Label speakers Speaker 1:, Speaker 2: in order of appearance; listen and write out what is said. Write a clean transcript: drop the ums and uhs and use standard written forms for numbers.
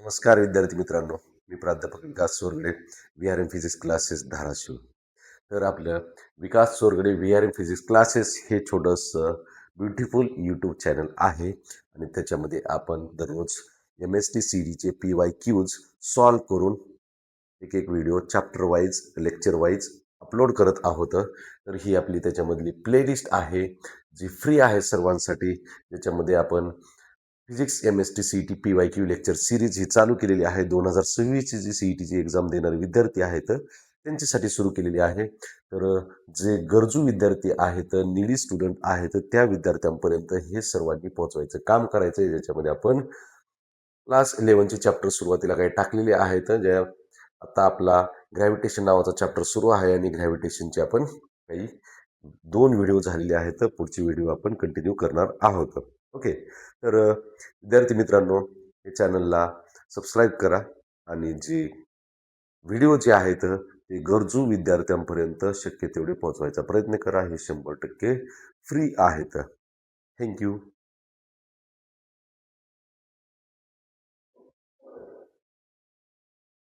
Speaker 1: नमस्कार विद्यार्थी मित्रांनो. मी प्राध्यापक Vikas Soragade, VRM. Physics classes Dharashiv. तर आपलं विकास सोरगडे व्ही.आर.एम. फिजिक्स क्लासेस हे छोटंसं ब्युटिफुल यूट्यूब चॅनल आहे आणि त्याच्यामध्ये आपण दररोज एम.एस.टी. सी.टीचे PYQs सॉल्व करून एक video chapter wise, lecture wise upload करत आहोत. तर ही आपली त्याच्यामधली प्लेलिस्ट आहे, जी फ्री आहे सर्वांसाठी. ज्याच्यामध्ये आपण physics MST. CT PYQ lecture series ही चालू केलेली आहे. 2026ची जी सी.टीची एक्झाम देणारे विद्यार्थी आहेत त्यांच्यासाठी सुरू केलेली आहे. तर जे गरजू विद्यार्थी आहेत, नीडी स्टुडंट आहेत, त्या विद्यार्थ्यांपर्यंत हे सर्वांनी पोहोचवायचं काम करायचं आहे. ज्याच्यामध्ये आपण क्लास 11चे चॅप्टर सुरुवातीला काही टाकलेले आहेत. ज्या आता आपला ग्रॅव्हिटेशन नावाचा चॅप्टर सुरू आहे आणि ग्रॅव्हिटेशनचे आपण काही 2 व्हिडिओ झालेले आहेत. पुढचे व्हिडिओ आपण कंटिन्यू करणार आहोत. ओके. तर विद्यार्थी मित्रांनो, हे चॅनलला सबस्क्राईब करा आणि जे व्हिडिओ जे आहेत ते गरजू विद्यार्थ्यांपर्यंत शक्य तेवढे पोहोचवायचा प्रयत्न करा. हे 100% फ्री आहेत. थँक्यू.